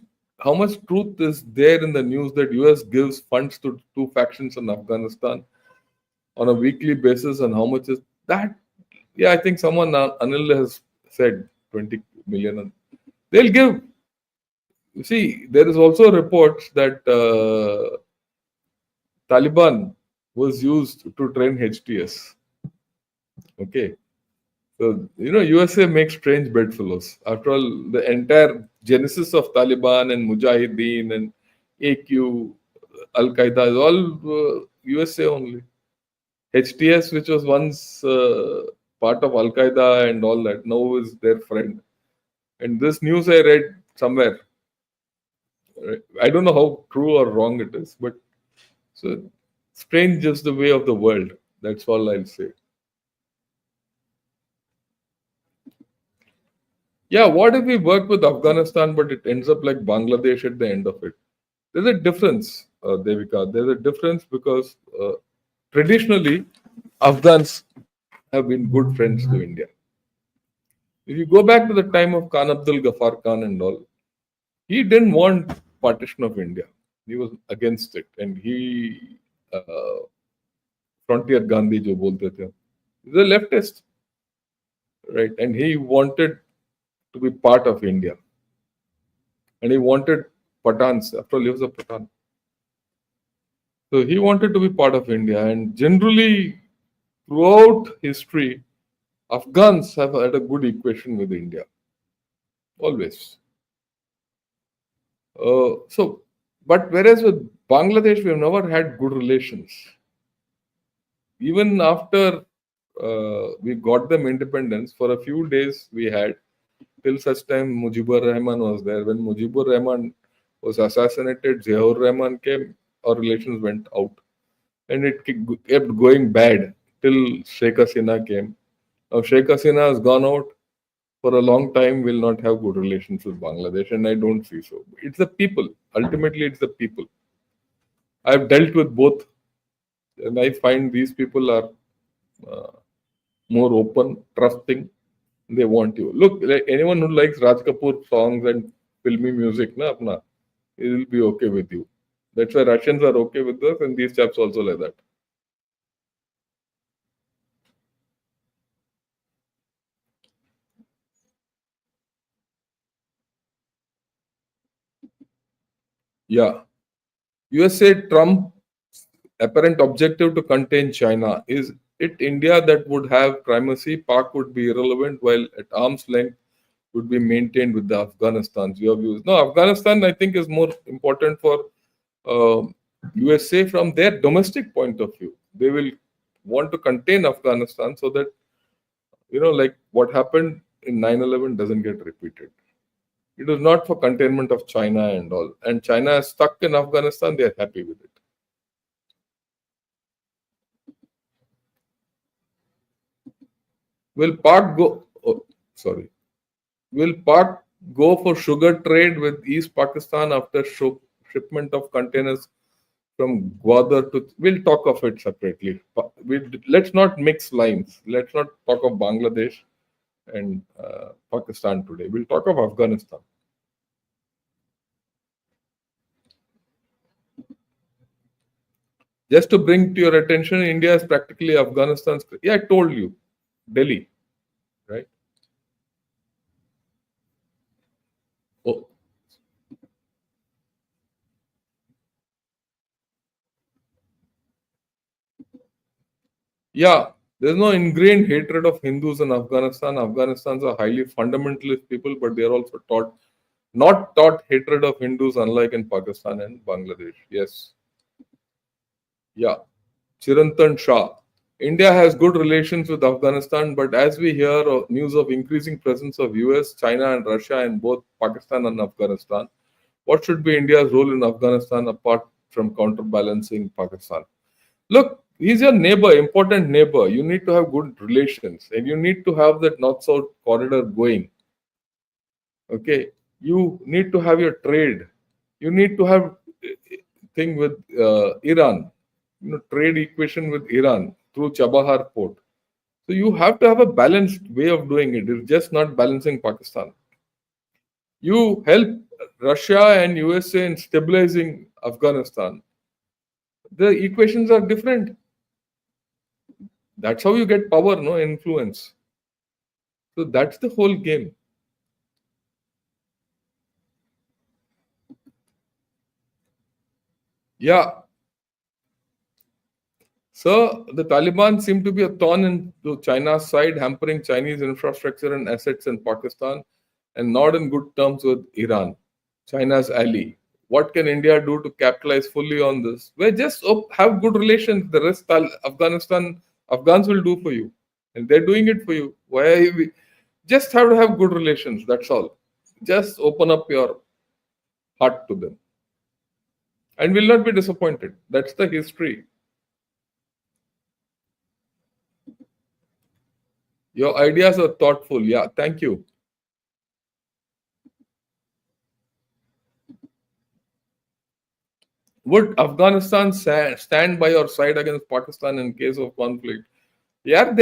truth is there in the news that US gives funds to two factions in Afghanistan on a weekly basis, and how much is that? Yeah, I think someone Anil has said 20 million. They'll give. You see, there is also reports that Taliban was used to train HTS. Okay, so USA makes strange bedfellows. After all, the entire genesis of Taliban and Mujahideen and AQ, Al Qaeda is all USA only. HTS, which was once part of Al Qaeda and all that, now is their friend. And this news I read somewhere. I don't know how true or wrong it is, but so strange is the way of the world. That's all I'll say. Yeah, what if we work with Afghanistan, but it ends up like Bangladesh at the end of it? There's a difference, Devika. There's a difference because traditionally, Afghans have been good friends to India. If you go back to the time of Khan Abdul Ghaffar Khan and all, he didn't want partition of India. He was against it, and he frontier Gandhi, jo bolte the, he's a leftist, right? And he wanted to be part of India, and he wanted Pathans. After all, he was a Pathan, so he wanted to be part of India. And generally, throughout history, Afghans have had a good equation with India, always. But whereas with Bangladesh, we have never had good relations. Even after we got them independence, for a few days we had, till such time Mujibur Rahman was there. When Mujibur Rahman was assassinated, Ziaur Rahman came, our relations went out. And it kept going bad till Sheikh Hasina came. Now Sheikh Hasina has gone out. For a long time, we'll not have good relations with Bangladesh, and I don't see so. It's the people. Ultimately, it's the people. I've dealt with both, and I find these people are uh, more open, trusting. They want you. Look, like anyone who likes Raj Kapoor songs and filmy music, na, apna, it will be okay with you. That's why Russians are okay with us, and these chaps also like that. Yeah. USA Trump apparent objective to contain China. Is it India that would have primacy? Pak would be irrelevant, while at arm's length would be maintained with the Afghanistan's your views. No, Afghanistan I think is more important for uh, USA from their domestic point of view. They will want to contain Afghanistan so that like what happened in 9/11 doesn't get repeated. It was not for containment of China and all. And China is stuck in Afghanistan, they are happy with it. Will Pak go? Oh, sorry. Will Pak go for sugar trade with East Pakistan after shipment of containers from Gwadar to? We'll talk of it separately. Let's not mix lines. Let's not talk of Bangladesh and Pakistan today. We'll talk of Afghanistan. Just to bring to your attention, India is practically Afghanistan's. Yeah, I told you, Delhi, right? Oh, yeah, there's no ingrained hatred of Hindus in Afghanistan. Afghanistan's are highly fundamentalist people, but they're also taught not taught hatred of Hindus, unlike in Pakistan and Bangladesh. Yes. Yeah. Chirantan Shah. India has good relations with Afghanistan, but as we hear news of increasing presence of US, China, and Russia in both Pakistan and Afghanistan, what should be India's role in Afghanistan apart from counterbalancing Pakistan? Look, he's your neighbor, important neighbor. You need to have good relations and you need to have that north south corridor going. Okay. You need to have your trade. You need to have thing with Iran, trade equation with Iran through Chabahar port. So you have to have a balanced way of doing it. It's just not balancing Pakistan. You help Russia and USA in stabilizing Afghanistan. The equations are different. That's how you get power, no influence. So that's the whole game. Yeah. So the Taliban seem to be a thorn into China's side, hampering Chinese infrastructure and assets in Pakistan, and not in good terms with Iran, China's ally. What can India do to capitalize fully on this? Well, just have good relations. The rest, Afghans will do for you, and they're doing it for you. Why? Just have to have good relations. That's all. Just open up your heart to them, and will not be disappointed. That's the history. Your ideas are thoughtful. Yeah, thank you. Would Afghanistan stand by your side against Pakistan in case of conflict? Yeah,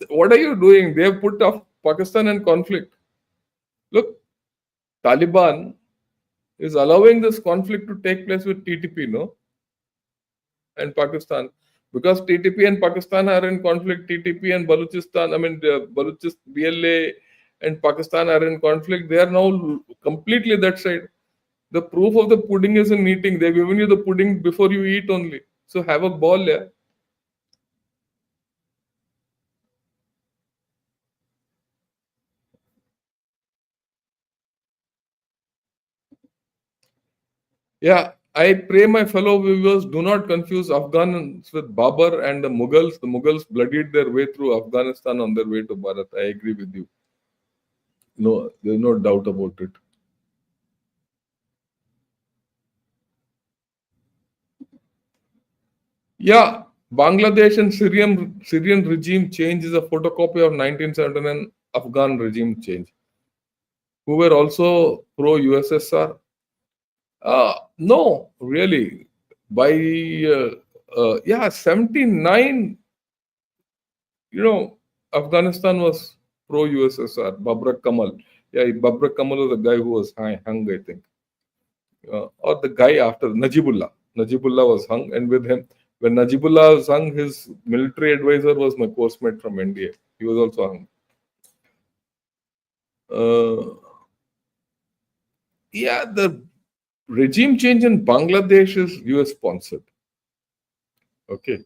what are you doing? They have put off Pakistan in conflict. Look, Taliban is allowing this conflict to take place with TTP, no, and Pakistan, because TTP and Pakistan are in conflict. TTP and Balochistan, I mean, the Balochistan, BLA, and Pakistan are in conflict. They are now completely that side. The proof of the pudding is in eating. They've given you the pudding before you eat only. So have a ball, yeah. Yeah, I pray my fellow viewers do not confuse Afghans with Babur and the Mughals. The Mughals bloodied their way through Afghanistan on their way to Bharat. I agree with you. No, there's no doubt about it. Yeah, Bangladesh and Syrian regime change is a photocopy of 1979 Afghan regime change, who were also pro USSR. No, really. By yeah, 79, Afghanistan was pro USSR. Babrak Kamal. Yeah, Babrak Kamal was the guy who was hung, I think. Or the guy after Najibullah. Najibullah was hung, and with him, when Najibullah was hung, his military advisor was my course mate from India. He was also hung. Uh, yeah, the regime change in Bangladesh is US sponsored. Okay.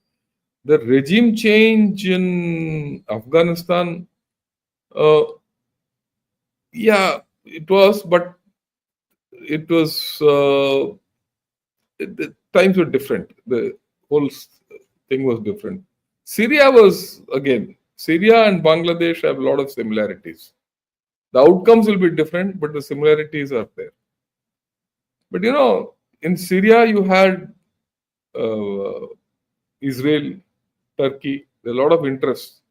The regime change in Afghanistan, uh, yeah, it was, but it was, the times were different. The whole thing was different. Syria and Bangladesh have a lot of similarities. The outcomes will be different, but the similarities are there. But in Syria, you had uh, Israel, Turkey, there are a lot of interest.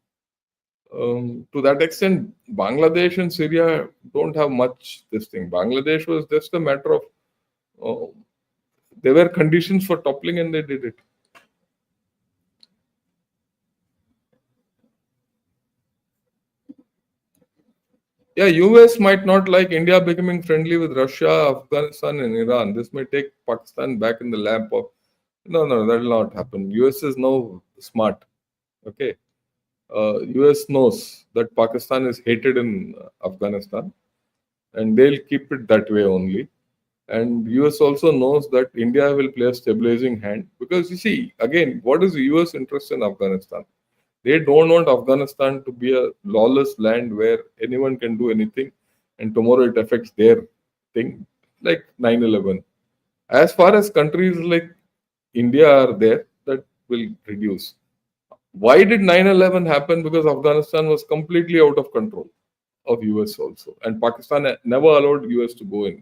To that extent, Bangladesh and Syria don't have much this thing. Bangladesh was just a matter of, uh, there were conditions for toppling and they did it. Yeah, US might not like India becoming friendly with Russia, Afghanistan, and Iran. This may take Pakistan back in the lap of. No, that will not happen. US is now smart. Okay. US knows that Pakistan is hated in Afghanistan, and they'll keep it that way only. And US also knows that India will play a stabilizing hand because you see, again, what is the US interest in Afghanistan? They don't want Afghanistan to be a lawless land where anyone can do anything and tomorrow it affects their thing like 9/11. As far as countries like India are there, that will reduce. Why did 9/11 happen? Because Afghanistan was completely out of control of US also, and Pakistan never allowed US to go in,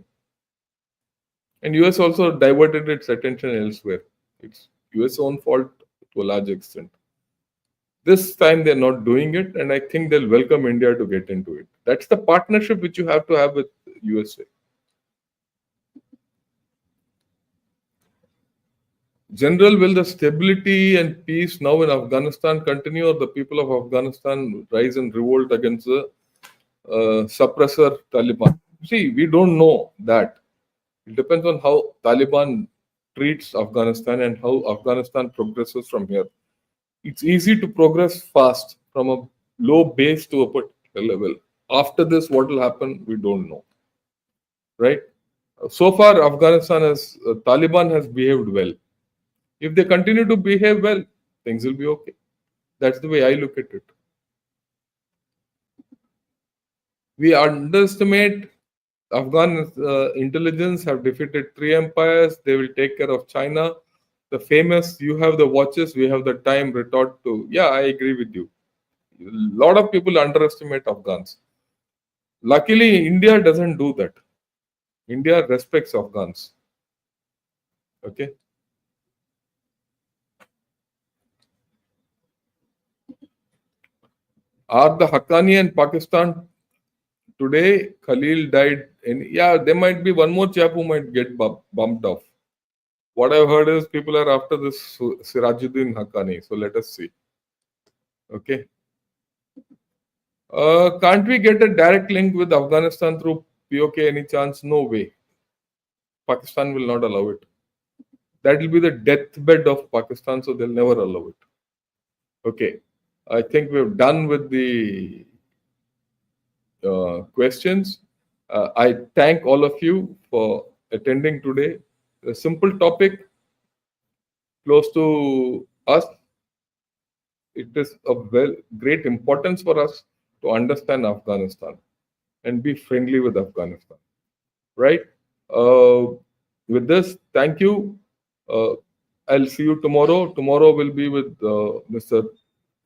and US also diverted its attention elsewhere. It's US own fault to a large extent. This time they're not doing it, and I think they'll welcome India to get into it. That's the partnership which you have to have with USA. General, will the stability and peace now in Afghanistan continue, or the people of Afghanistan rise in revolt against the suppressor Taliban? See, we don't know that. It depends on how Taliban treats Afghanistan and how Afghanistan progresses from here. It's easy to progress fast from a low base to a particular level. After this, what will happen, we don't know. Right? So far, Taliban has behaved well. If they continue to behave well, things will be okay. That's the way I look at it. We underestimate Afghan intelligence have defeated three empires. They will take care of China. The famous, you have the watches, we have the time retort to, yeah, I agree with you. A lot of people underestimate Afghans. Luckily, India doesn't do that. India respects Afghans. Okay. Are the Haqqani and Pakistan today? Khalil died. Yeah, there might be one more chap who might get bumped off. What I've heard is people are after this Sirajuddin Haqqani. So let us see. Okay. Can't we get a direct link with Afghanistan through POK any chance? No way. Pakistan will not allow it. That will be the deathbed of Pakistan, so they'll never allow it. Okay. I think we're done with the questions. I thank all of you for attending today. A simple topic close to us. It is of great importance for us to understand Afghanistan and be friendly with Afghanistan. Right? With this, thank you. I'll see you tomorrow. Tomorrow will be with Mr.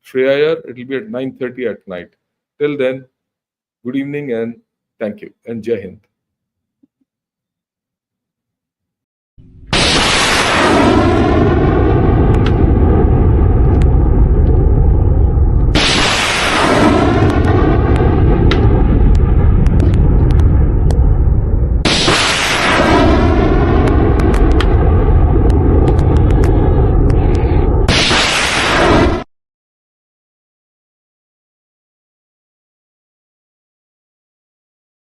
Shreyar. It will be at 9:30 at night. Till then, good evening and thank you. And Jai Hind.